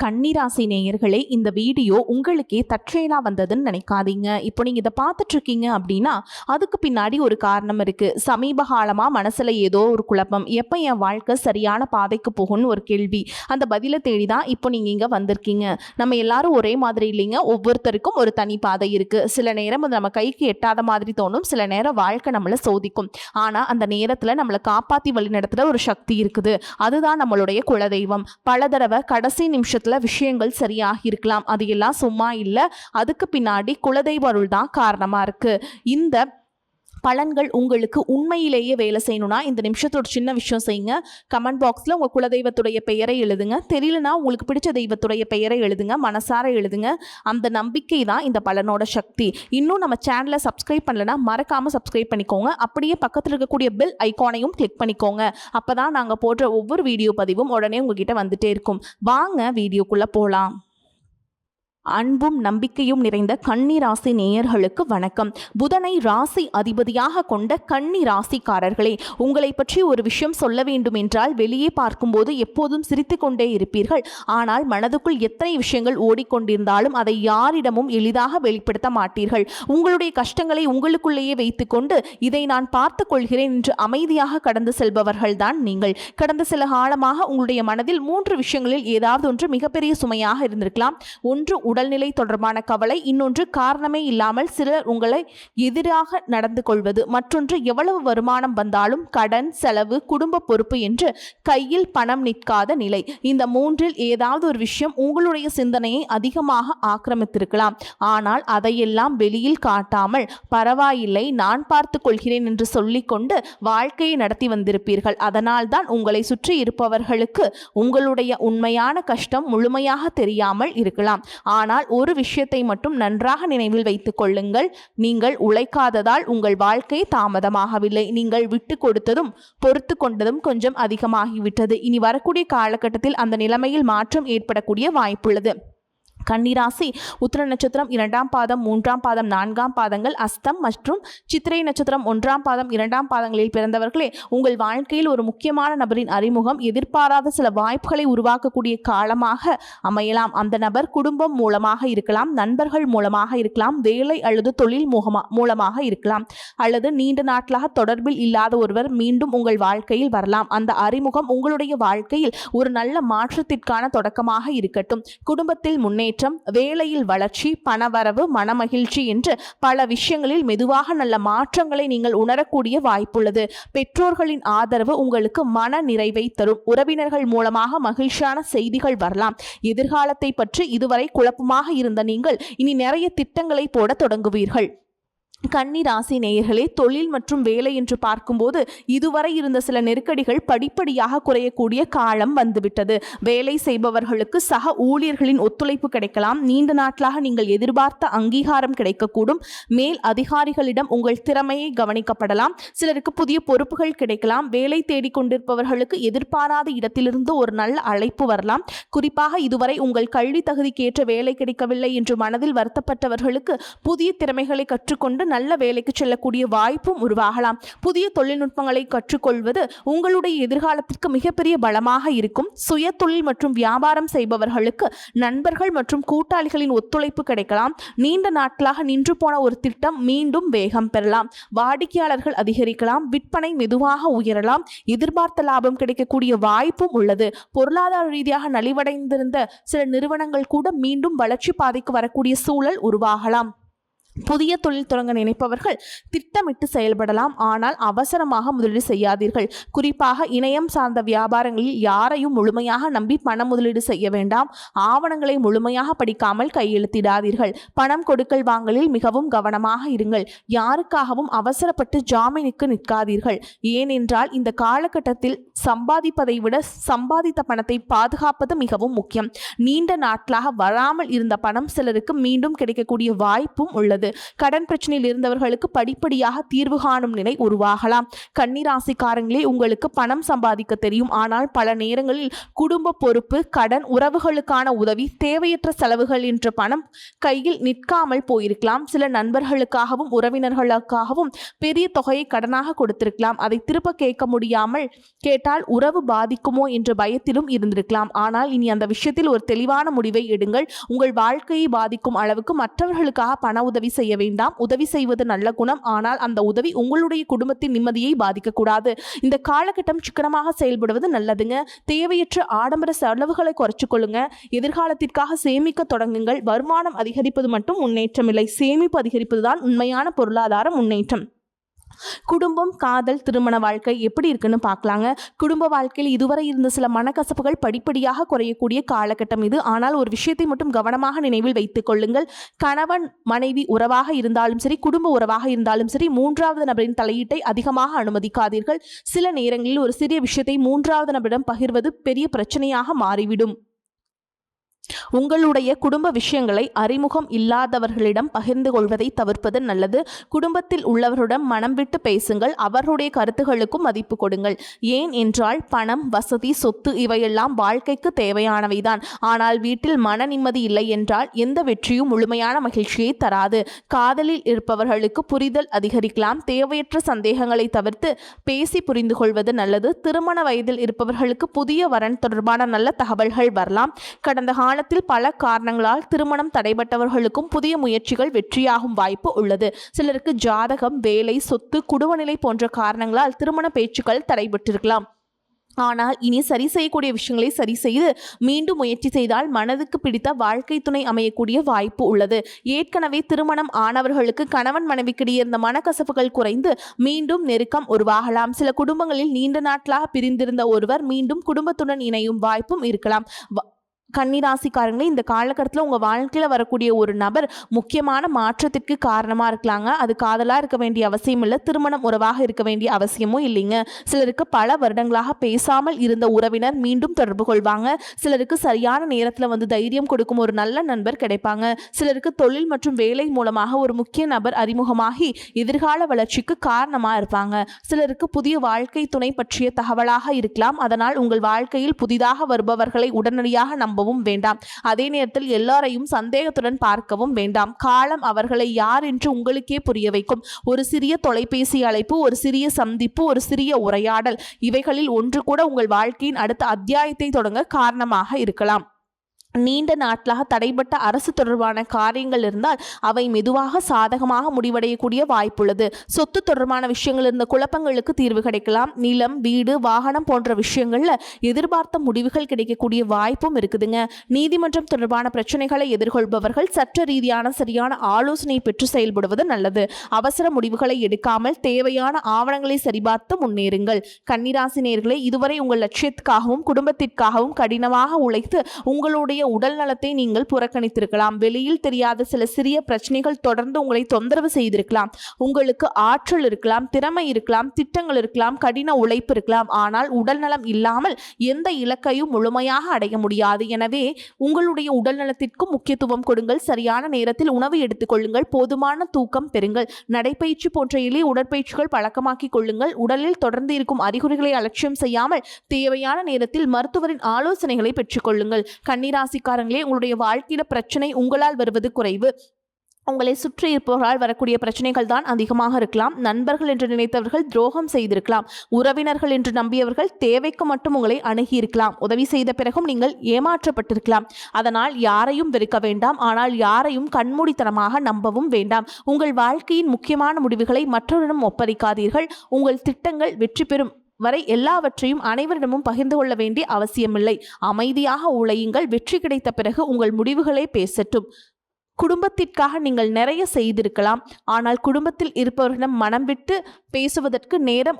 கன்னிராசி நேயர்களே, இந்த வீடியோ உங்களுக்கே தற்செயலா வந்ததுன்னு நினைக்காதீங்க. இப்போ நீங்க இதை பார்த்துட்டு இருக்கீங்க அப்படின்னா அதுக்கு பின்னாடி ஒரு காரணம் இருக்கு. சமீப காலமா மனசுல ஏதோ ஒரு குழப்பம், எப்போ என் வாழ்க்கை சரியான பாதைக்கு போகும்னு ஒரு கேள்வி. அந்த பதிலை தேடி தான் இப்போ நீங்க இங்க வந்திருக்கீங்க. நம்ம எல்லாரும் ஒரே மாதிரி இல்லைங்க. ஒவ்வொருத்தருக்கும் ஒரு தனி பாதை இருக்கு. சில நேரம் அது நம்ம கைக்கு எட்டாத மாதிரி தோணும், சில நேரம் வாழ்க்கை நம்மளை சோதிக்கும். ஆனா அந்த நேரத்துல நம்மளை காப்பாத்தி வழிநடத்துற ஒரு சக்தி இருக்குது. அதுதான் நம்மளுடைய குலதெய்வம். பல தடவை கடைசி நிமிஷத்துல விஷயங்கள் சரியாக இருக்கலாம். அது எல்லாம் சும்மா இல்ல, அதுக்கு பின்னாடி குலதெய்வ அருள் தான் காரணமா இருக்கு. இந்த பலன்கள் உங்களுக்கு உண்மையிலேயே வேலை செய்யணும்னா இந்த நிமிஷத்தோட சின்ன விஷயம் செய்யுங்க. கமெண்ட் பாக்ஸில் உங்கள் குலதெய்வத்துடைய பெயரை எழுதுங்க. தெரியலனா உங்களுக்கு பிடிச்ச தெய்வத்துடைய பெயரை எழுதுங்க, மனசார எழுதுங்க. அந்த நம்பிக்கை தான் இந்த பலனோட சக்தி. இன்னும் நம்ம சேனலை சப்ஸ்கிரைப் பண்ணலன்னா மறக்காமல் சப்ஸ்கிரைப் பண்ணிக்கோங்க. அப்படியே பக்கத்தில் இருக்கக்கூடிய பெல் ஐக்கானையும் கிளிக் பண்ணிக்கோங்க. அப்போ தான் நாங்கள் போடுற ஒவ்வொரு வீடியோ பதிவும் உடனே உங்ககிட்ட வந்துட்டே இருக்கும். வாங்க வீடியோக்குள்ளே போகலாம். அன்பும் நம்பிக்கையும் நிறைந்த கன்னி ராசி நேயர்களுக்கு வணக்கம். புதனை ராசி அதிபதியாக கொண்ட கன்னி ராசிக்காரர்களே, உங்களை பற்றி ஒரு விஷயம் சொல்ல வேண்டும் என்றால் வெளியே பார்க்கும்போது எப்போதும் சிரித்து கொண்டே இருப்பீர்கள். ஆனால் மனதுக்குள் எத்தனை விஷயங்கள் ஓடிக்கொண்டிருந்தாலும் அதை யாரிடமும் எளிதாக வெளிப்படுத்த மாட்டீர்கள். உங்களுடைய கஷ்டங்களை உங்களுக்குள்ளேயே வைத்துக்கொண்டு இதை நான் பார்த்து கொள்கிறேன் என்று அமைதியாக கடந்து செல்பவர்கள் தான் நீங்கள். கடந்த சில காலமாக உங்களுடைய மனதில் 3 விஷயங்களில் ஏதாவது ஒன்று மிகப்பெரிய சுமையாக இருந்திருக்கலாம். ஒன்று உடல்நிலை தொடர்பான கவலை, இன்னொன்று காரணமே இல்லாமல் சிலர் உங்களை எதிராக நடந்து கொள்வது, மற்றொன்று எவ்வளவு வருமானம் வந்தாலும் கடன், செலவு, குடும்ப பொறுப்பு என்று கையில் பணம் நிற்காத நிலை. இந்த 3இல் ஏதாவது ஒரு விஷயம் உங்களுடைய சிந்தனையை அதிகமாக ஆக்கிரமித்திருக்கலாம். ஆனால் அதையெல்லாம் வெளியில் காட்டாமல் பரவாயில்லை, நான் பார்த்து கொள்கிறேன் என்று சொல்லிக்கொண்டு வாழ்க்கையை நடத்தி வந்திருப்பீர்கள். அதனால்தான் உங்களை சுற்றி இருப்பவர்களுக்கு உங்களுடைய உண்மையான கஷ்டம் முழுமையாக தெரியாமல் இருக்கலாம். ஆனால் ஒரு விஷயத்தை மட்டும் நன்றாக நினைவில் வைத்துக் கொள்ளுங்கள். நீங்கள் உழைக்காததால் உங்கள் வாழ்க்கை தாமதமாகவில்லை. நீங்கள் விட்டு கொடுத்ததும் பொறுத்து கொண்டதும் கொஞ்சம் அதிகமாகிவிட்டது. இனி வரக்கூடிய காலகட்டத்தில் அந்த நிலைமையில் மாற்றம் ஏற்படக்கூடிய வாய்ப்புள்ளது. கன்னிராசி உத்திர நட்சத்திரம் 2ஆம் பாதம், 3ஆம் பாதம், 4ஆம் பாதங்கள், அஸ்தம் மற்றும் சித்திரை நட்சத்திரம் 1ஆம் பாதம், 2ஆம் பாதங்களில் பிறந்தவர்களே, உங்கள் வாழ்க்கையில் ஒரு முக்கியமான நபரின் அறிமுகம் எதிர்பாராத சில வாய்ப்புகளை உருவாக்கக்கூடிய காலமாக அமையலாம். அந்த நபர் குடும்பம் மூலமாக இருக்கலாம், நண்பர்கள் மூலமாக இருக்கலாம், வேலை அல்லது தொழில் மூலமாக இருக்கலாம், அல்லது நீண்ட நாட்களாக தொடர்பில் இல்லாத ஒருவர் மீண்டும் உங்கள் வாழ்க்கையில் வரலாம். அந்த அறிமுகம் உங்களுடைய வாழ்க்கையில் ஒரு நல்ல மாற்றத்திற்கான தொடக்கமாக இருக்கட்டும். குடும்பத்தில் முன்னேற்றம், வேலையில் வளர்ச்சி, பணவரவு, மனமகிழ்ச்சி என்று பல விஷயங்களில் மெதுவாக நல்ல மாற்றங்களை நீங்கள் உணரக்கூடிய வாய்ப்புள்ளது. பெற்றோர்களின் ஆதரவு உங்களுக்கு மன நிறைவை தரும். உறவினர்கள் மூலமாக மகிழ்ச்சியான செய்திகள் வரலாம். எதிர்காலத்தை பற்றி இதுவரை குழப்பமாக இருந்த நீங்கள் இனி நிறைய திட்டங்களை போட தொடங்குவீர்கள். கன்னி ராசி நேயர்களே, தொழில் மற்றும் வேலை என்று பார்க்கும்போது இதுவரை இருந்த சில நெருக்கடிகள் படிப்படியாக குறையக்கூடிய காலம் வந்துவிட்டது. வேலை செய்பவர்களுக்கு சக ஊழியர்களின் ஒத்துழைப்பு கிடைக்கலாம். நீண்ட நாட்களாக நீங்கள் எதிர்பார்த்த அங்கீகாரம் கிடைக்கக்கூடும். மேல் அதிகாரிகளிடம் உங்கள் திறமையை கவனிக்கப்படலாம். சிலருக்கு புதிய பொறுப்புகள் கிடைக்கலாம். வேலை தேடிக்கொண்டிருப்பவர்களுக்கு எதிர்பாராத இடத்திலிருந்து ஒரு நல்ல அழைப்பு வரலாம். குறிப்பாக இதுவரை உங்கள் கல்வி தகுதிக்கேற்ற வேலை கிடைக்கவில்லை என்று மனதில் வருத்தப்பட்டவர்களுக்கு புதிய திறமைகளை கற்றுக்கொண்டு நல்ல வேலைக்கு செல்லக்கூடிய வாய்ப்பும் உருவாகலாம். புதிய தொழில்நுட்பங்களை கற்றுக்கொள்வது உங்களுடைய எதிர்காலத்திற்கு மிகப்பெரிய பலமாக இருக்கும். சுய தொழில் மற்றும் வியாபாரம் செய்பவர்களுக்கு நண்பர்கள் மற்றும் கூட்டாளிகளின் ஒத்துழைப்பு கிடைக்கலாம். நீண்ட நாட்களாக நின்று போன ஒரு திட்டம் மீண்டும் வேகம் பெறலாம். வாடிக்கையாளர்கள் அதிகரிக்கலாம். விற்பனை மெதுவாக உயரலாம். எதிர்பார்த்த லாபம் கிடைக்கக்கூடிய வாய்ப்பும் உள்ளது. பொருளாதார ரீதியாக நலிவடைந்திருந்த சில நிறுவனங்கள் கூட மீண்டும் வளர்ச்சி பாதைக்கு வரக்கூடிய சூழல் உருவாகலாம். புதிய தொழில் தொடங்க நினைப்பவர்கள் திட்டமிட்டு செயல்படலாம். ஆனால் அவசரமாக முதலீடு செய்யாதீர்கள். குறிப்பாக இணையம் சார்ந்த வியாபாரங்களில் யாரையும் முழுமையாக நம்பி பண முதலீடு செய்ய வேண்டாம். ஆவணங்களை முழுமையாக படிக்காமல் கையெழுத்திடாதீர்கள். பணம் கொடுக்கல் வாங்கலில் மிகவும் கவனமாக இருங்கள். யாருக்காகவும் அவசரப்பட்டு ஜாமீனுக்கு நிற்காதீர்கள். ஏனென்றால் இந்த காலகட்டத்தில் சம்பாதிப்பதை விட சம்பாதித்த பணத்தை பாதுகாப்பது மிகவும் முக்கியம். நீண்ட நாட்களாக வராமல் இருந்த பணம் சிலருக்கு மீண்டும் கிடைக்கக்கூடிய வாய்ப்பும் உள்ளது. உள்ளது. கடன் பிரச்சனையில் இருந்தவர்களுக்கு படிப்படியாக தீர்வு காணும் நிலை உருவாகலாம். கன்னிராசிக்காரங்களே, உங்களுக்கு பணம் சம்பாதிக்க தெரியும். ஆனால் பல நேரங்களில் குடும்ப பொறுப்பு, கடன், உறவுகளுக்கான உதவி, தேவையற்ற செலவுகள் என்ற பணம் கையில் நிற்காமல் போயிருக்கலாம். சில நண்பர்களுக்காகவும் உறவினர்களுக்காகவும் பெரிய தொகையை கடனாக கொடுத்திருக்கலாம். அதை திருப்ப கேட்க முடியாமல் கேட்டால் உறவு பாதிக்குமோ என்ற பயத்திலும் இருந்திருக்கலாம். ஆனால் இனி அந்த விஷயத்தில் ஒரு தெளிவான முடிவை எடுங்கள். உங்கள் வாழ்க்கையை பாதிக்கும் அளவுக்கு மற்றவர்களுக்காக பண உதவி செய்ய வேண்டாம். உதவி செய்வது நல்ல குணம், ஆனால் அந்த உதவி உங்களுடைய குடும்பத்தின் நிம்மதியை பாதிக்கக்கூடாது. இந்த காலகட்டம் சிக்கனமாக செயல்படுவது நல்லதுங்க. தேவையற்ற ஆடம்பர செலவுகளை குறைச்சு கொள்ளுங்க. எதிர்காலத்திற்காக சேமிக்க தொடங்குங்கள். வருமானம் அதிகரிப்பது மட்டும் முன்னேற்றம் இல்லை, சேமிப்பு அதிகரிப்பதுதான் உண்மையான பொருளாதார முன்னேற்றம். குடும்பம், காதல், திருமண வாழ்க்கை எப்படி இருக்குன்னு பார்க்கலாங்க. குடும்ப வாழ்க்கையில் இதுவரை இருந்த சில மனக்கசப்புகள் படிப்படியாக குறையக்கூடிய காலகட்டம் இது. ஆனால் ஒரு விஷயத்தை மட்டும் கவனமாக நினைவில் வைத்துக் கொள்ளுங்கள். கணவன் மனைவி உறவாக இருந்தாலும் சரி, குடும்ப உறவாக இருந்தாலும் சரி, மூன்றாவது நபரின் தலையீட்டை அதிகமாக அனுமதிக்காதீர்கள். சில நேரங்களில் ஒரு சிறிய விஷயத்தை மூன்றாவது நபரிடம் பகிர்வது பெரிய பிரச்சனையாக மாறிவிடும். உங்களுடைய குடும்ப விஷயங்களை அறிமுகம் இல்லாதவர்களிடம் பகிர்ந்து கொள்வதை தவிர்ப்பது நல்லது. குடும்பத்தில் உள்ளவர்களிடம் மனம் விட்டு பேசுங்கள். அவர்களுடைய கருத்துகளுக்கும் மதிப்பு கொடுங்கள். ஏன் என்றால் பணம், வசதி, சொத்து இவையெல்லாம் வாழ்க்கைக்கு தேவையானவைதான். ஆனால் வீட்டில் மன நிம்மதி இல்லை என்றால் எந்த வெற்றியும் முழுமையான மகிழ்ச்சியை தராது. காதலில் இருப்பவர்களுக்கு புரிதல் அதிகரிக்கலாம். தேவையற்ற சந்தேகங்களை தவிர்த்து பேசி புரிந்து கொள்வது நல்லது. திருமண வயதில் இருப்பவர்களுக்கு புதிய வரன் தொடர்பான நல்ல தகவல்கள் வரலாம். கடந்த காலத்தில் பல காரணங்களால் திருமணம் தடைபட்டவர்களுக்கும் புதிய முயற்சிகள் வெற்றியாகும் வாய்ப்பு உள்ளது. சிலருக்கு ஜாதகம், வேலை, சொத்து, குடும்ப நிலை போன்ற காரணங்களால் திருமண பேச்சுக்கள் தடைபட்டிருக்கலாம். ஆனால் இனி சரி செய்யக்கூடிய விஷயங்களை சரி செய்து மீண்டும் முயற்சி செய்தால் மனதுக்கு பிடித்த வாழ்க்கை துணை அமையக்கூடிய வாய்ப்பு உள்ளது. ஏற்கனவே திருமணம் ஆனவர்களுக்கு கணவன் மனைவிக்கிடையே இருந்த மனக்கசப்புகள் குறைந்து மீண்டும் நெருக்கம் உருவாகலாம். சில குடும்பங்களில் நீண்ட நாட்களாக பிரிந்திருந்த ஒருவர் மீண்டும் குடும்பத்துடன் இணையும் வாய்ப்பும் இருக்கலாம். கன்னிராசிக்காரங்களே, இந்த காலகட்டத்தில் உங்கள் வாழ்க்கையில் வரக்கூடிய ஒரு நபர் முக்கியமான மாற்றத்திற்கு காரணமாக இருக்கலாங்க. அது காதலாக இருக்க வேண்டிய அவசியம் இல்லை, திருமணம் உறவாக இருக்க வேண்டிய அவசியமும் இல்லைங்க. சிலருக்கு பல வருடங்களாக பேசாமல் இருந்த உறவினர் மீண்டும் தொடர்பு கொள்வாங்க. சிலருக்கு சரியான நேரத்தில் தைரியம் கொடுக்கும் ஒரு நல்ல நண்பர் கிடைப்பாங்க. சிலருக்கு தொழில் மற்றும் வேலை மூலமாக ஒரு முக்கிய நபர் அறிமுகமாகி எதிர்கால வளர்ச்சிக்கு காரணமாக இருப்பாங்க. சிலருக்கு புதிய வாழ்க்கை துணை பற்றிய தகவலாக இருக்கலாம். அதனால் உங்கள் வாழ்க்கையில் புதிதாக வருபவர்களை உடனடியாக நம்பவும் வேண்டாம். அதே நேரத்தில் எல்லாரையும் சந்தேகத்துடன் பார்க்கவும் வேண்டாம். காலம் அவர்களை யார் என்று உங்களுக்கே புரிய வைக்கும். ஒரு சிறிய தொலைபேசி அழைப்பு, ஒரு சிறிய சந்திப்பு, ஒரு சிறிய உரையாடல், இவைகளில் ஒன்று கூட உங்கள் வாழ்க்கையின் அடுத்த அத்தியாயத்தை தொடங்க காரணமாக இருக்கலாம். நீண்ட நாட்களாக தடைபட்ட அரசு தொடர்பான காரியங்கள் இருந்தால் அவை மெதுவாக சாதகமாக முடிவடையக்கூடிய வாய்ப்புள்ளது. சொத்து தொடர்பான விஷயங்கள் இருந்த குழப்பங்களுக்கு தீர்வு கிடைக்கலாம். நிலம், வீடு, வாகனம் போன்ற விஷயங்கள்ல எதிர்பார்த்த முடிவுகள் கிடைக்கக்கூடிய வாய்ப்பும் இருக்குதுங்க. நீதிமன்றம் தொடர்பான பிரச்சனைகளை எதிர்கொள்பவர்கள் சட்ட ரீதியான சரியான ஆலோசனை பெற்று செயல்படுவது நல்லது. அவசர முடிவுகளை எடுக்காமல் தேவையான ஆவணங்களை சரிபார்த்து முன்னேறுங்கள். கன்னிராசி நேயர்களே, இதுவரை உங்கள் லட்சியத்துக்காகவும் குடும்பத்திற்காகவும் கடினமாக உழைத்து உங்களுடைய உடல் நலத்தை நீங்கள் புறக்கணித்திருக்கலாம். வெளியில் தெரியாத சில சிறிய பிரச்சனைகள் தொடர்ந்து உங்களை தொந்தரவு செய்திருக்கலாம். உங்களுக்கு ஆற்றல் இருக்கலாம், திறமை இருக்கலாம், திட்டங்கள் இருக்கலாம், கடின உழைப்பு இருக்கலாம். ஆனால் உடல் நலம் இல்லாமல் எந்த இலக்கையும் முழுமையாக அடைய முடியாது. எனவே உங்களுடைய உடல் நலத்திற்கும் முக்கியத்துவம் கொடுங்கள். சரியான நேரத்தில் உணவு எடுத்துக்கொள்ளுங்கள். போதுமான தூக்கம் பெறுங்கள். நடைப்பயிற்சி போன்ற எளிய உடற்பயிற்சிகள் பழக்கமாக்கிக் கொள்ளுங்கள். உடலில் தொடர்ந்து இருக்கும் அறிகுறிகளை அலட்சியம் செய்யாமல் தேவையான நேரத்தில் மருத்துவரின் ஆலோசனைகளை பெற்றுக்கொள்ளுங்கள். கன்னிராசிக்காரங்களே, உங்களுடைய வாழ்க்கையில பிரச்சனை உங்களால் வருவது குறைவு. உங்களை சுற்றி இருப்பவர்களால் வரக்கூடிய பிரச்சனைகள் தான் அதிகமாக இருக்கலாம். நண்பர்கள் என்று நினைத்தவர்கள் துரோகம் செய்திருக்கலாம். உறவினர்கள் என்று நம்பியவர்கள் தேவைக்கு மட்டும் உங்களை அணுகி இருக்கலாம். உதவி செய்த பிறகும் நீங்கள் ஏமாற்றப்பட்டிருக்கலாம். அதனால் யாரையும் வெறுக்க வேண்டாம். ஆனால் யாரையும் கண்மூடித்தனமாக நம்பவும் வேண்டாம். உங்கள் வாழ்க்கையின் முக்கியமான முடிவுகளை மற்றவரிடம் ஒப்படைக்காதீர்கள். உங்கள் திட்டங்கள் வெற்றி பெறும் வரை எல்லாவற்றையும் அனைவரிடமும் பகிர்ந்து கொள்ள வேண்டிய அவசியமில்லை. அமைதியாக உழையுங்கள். வெற்றி கிடைத்த பிறகு உங்கள் முடிவுகளே பேசட்டும். குடும்பத்திற்காக நீங்கள் நிறைய செய்திருக்கலாம். ஆனால் குடும்பத்தில் இருப்பவர்களிடம் மனம் விட்டு பேசுவதற்கு நேரம்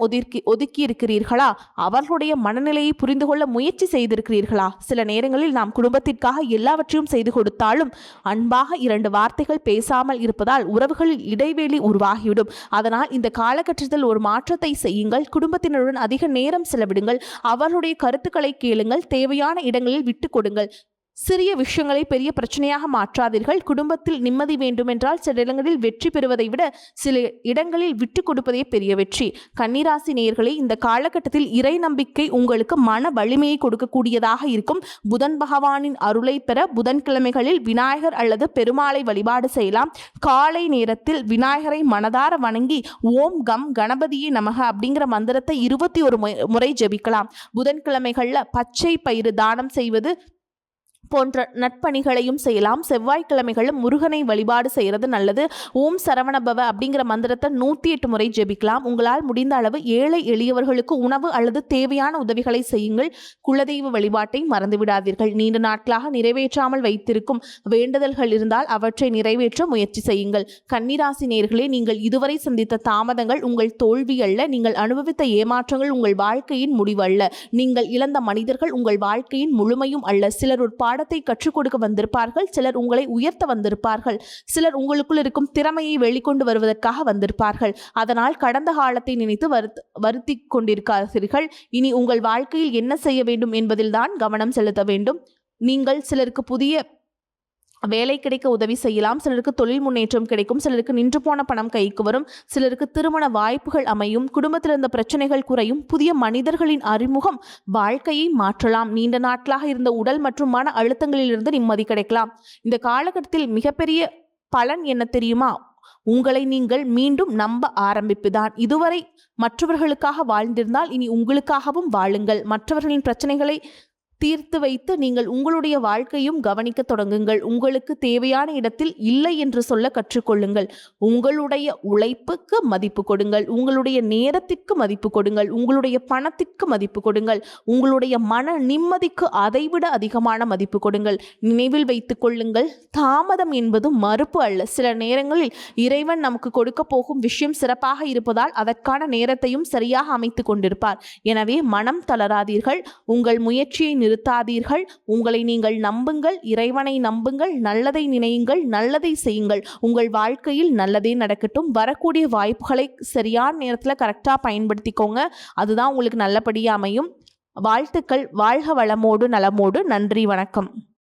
ஒதுக்கி இருக்கிறீர்களா? அவர்களுடைய மனநிலையை புரிந்து கொள்ள முயற்சி செய்திருக்கிறீர்களா? சில நேரங்களில் நாம் குடும்பத்திற்காக எல்லாவற்றையும் செய்து கொடுத்தாலும் அன்பாக 2 வார்த்தைகள் பேசாமல் இருப்பதால் உறவுகளில் இடைவெளி உருவாகிவிடும். அதனால் இந்த காலகட்டத்தில் ஒரு மாற்றத்தை செய்யுங்கள். குடும்பத்தினருடன் அதிக நேரம் செலவிடுங்கள். அவர்களுடைய கருத்துக்களை கேளுங்கள். தேவையான இடங்களில் விட்டு கொடுங்கள். சிறிய விஷயங்களை பெரிய பிரச்சனையாக மாற்றாதீர்கள். குடும்பத்தில் நிம்மதி வேண்டுமென்றால் சில இடங்களில் வெற்றி பெறுவதை விட சில இடங்களில் விட்டு கொடுப்பதே பெரிய வெற்றி. கன்னிராசி நேயர்களே, இந்த காலகட்டத்தில் இறை நம்பிக்கை உங்களுக்கு மன வலிமையை கொடுக்கக்கூடியதாக இருக்கும். புதன் பகவானின் அருளை பெற புதன்கிழமைகளில் விநாயகர் அல்லது பெருமாளை வழிபாடு செய்யலாம். காலை நேரத்தில் விநாயகரை மனதார வணங்கி ஓம் கம் கணபதியே நமக அப்படிங்கிற மந்திரத்தை 21 முறை ஜெபிக்கலாம். புதன்கிழமைகளில் பச்சை பயிறு தானம் செய்வது போன்ற நட்பணிகளையும் செய்யலாம். செவ்வாய்க்கிழமைகளும் முருகனை வழிபாடு செய்கிறது நல்லது. ஓம் சரவணபவ அப்படிங்கிற மந்திரத்தை 108 முறை ஜெபிக்கலாம். உங்களால் முடிந்த அளவு ஏழை எளியவர்களுக்கு உணவு அல்லது தேவையான உதவிகளை செய்யுங்கள். குலதெய்வ வழிபாட்டை மறந்துவிடாதீர்கள். நீண்ட நாட்களாக நிறைவேற்றாமல் வைத்திருக்கும் வேண்டுதல்கள் இருந்தால் அவற்றை நிறைவேற்ற முயற்சி செய்யுங்கள். கன்னிராசி நேயர்களே, நீங்கள் இதுவரை சந்தித்த தாமதங்கள் உங்கள் தோல்வி அல்ல. நீங்கள் அனுபவித்த ஏமாற்றங்கள் உங்கள் வாழ்க்கையின் முடிவல்ல. நீங்கள் இழந்த மனிதர்கள் உங்கள் வாழ்க்கையின் முழுமையும் அல்ல. சிலர் ஒரு பாடத்தை கற்றுக் கொடுக்க வந்திருப்பார்கள். சிலர் உங்களை உயர்த்த வந்திருப்பார்கள். சிலர் உங்களுக்குள் இருக்கும் திறமையை வெளிக்கொண்டு வருவதற்காக வந்திருப்பார்கள். அதனால் கடந்த காலத்தை நினைத்து வருத்தி கொண்டிருக்காதீர்கள். இனி உங்கள் வாழ்க்கையில் என்ன செய்ய வேண்டும் என்பதில் தான் கவனம் செலுத்த வேண்டும். நீங்கள் சிலருக்கு புதிய வேலை கிடைக்க உதவி செய்யலாம். சிலருக்கு தொழில் முன்னேற்றம் கிடைக்கும். சிலருக்கு நின்று போன பணம் கைக்கு வரும். சிலருக்கு திருமண வாய்ப்புகள் அமையும். குடும்பத்தில் இருந்த பிரச்சனைகள் குறையும். புதிய மனிதர்களின் அறிமுகம் வாழ்க்கையை மாற்றலாம். நீண்ட நாட்களாக இருந்த உடல் மற்றும் மன அழுத்தங்களிலிருந்து நிம்மதி கிடைக்கலாம். இந்த காலகட்டத்தில் மிகப்பெரிய பலன் என்ன தெரியுமா? உங்களை நீங்கள் மீண்டும் நம்ப ஆரம்பிப்புதான். இதுவரை மற்றவர்களுக்காக வாழ்ந்திருந்தால் இனி உங்களுக்காகவும் வாழுங்கள். மற்றவர்களின் பிரச்சனைகளை தீர்த்து வைத்து நீங்கள் உங்களுடைய வாழ்க்கையும் கவனிக்க தொடங்குங்கள். உங்களுக்கு தேவையான இடத்தில் இல்லை என்று சொல்ல கற்றுக்கொள்ளுங்கள். உங்களுடைய உழைப்புக்கு மதிப்பு கொடுங்கள். உங்களுடைய நேரத்திற்கு மதிப்பு கொடுங்கள். உங்களுடைய பணத்திற்கு மதிப்பு கொடுங்கள். உங்களுடைய மன நிம்மதிக்கு அதைவிட அதிகமான மதிப்பு கொடுங்கள். நினைவில் வைத்துக் கொள்ளுங்கள், தாமதம் என்பது மறுப்பு அல்ல. சில நேரங்களில் இறைவன் நமக்கு கொடுக்க போகும் விஷயம் சிறப்பாக இருப்பதால் அதற்கான நேரத்தையும் சரியாக அமைத்து கொண்டிருப்பார். எனவே மனம் தளராதீர்கள். உங்கள் முயற்சியை நிறுத்தாதீர்கள். உங்களை நீங்கள் நம்புங்கள். இறைவனை நம்புங்கள். நல்லதை நினையுங்கள். நல்லதை செய்யுங்கள். உங்கள் வாழ்க்கையில் நல்லதே நடக்கட்டும். வரக்கூடிய வாய்ப்புகளை சரியான நேரத்தில் கரெக்டாக பயன்படுத்திக்கோங்க. அதுதான் உங்களுக்கு நல்லபடியாக அமையும். வாழ்த்துக்கள். வாழ்க வளமோடு நலமோடு. நன்றி, வணக்கம்.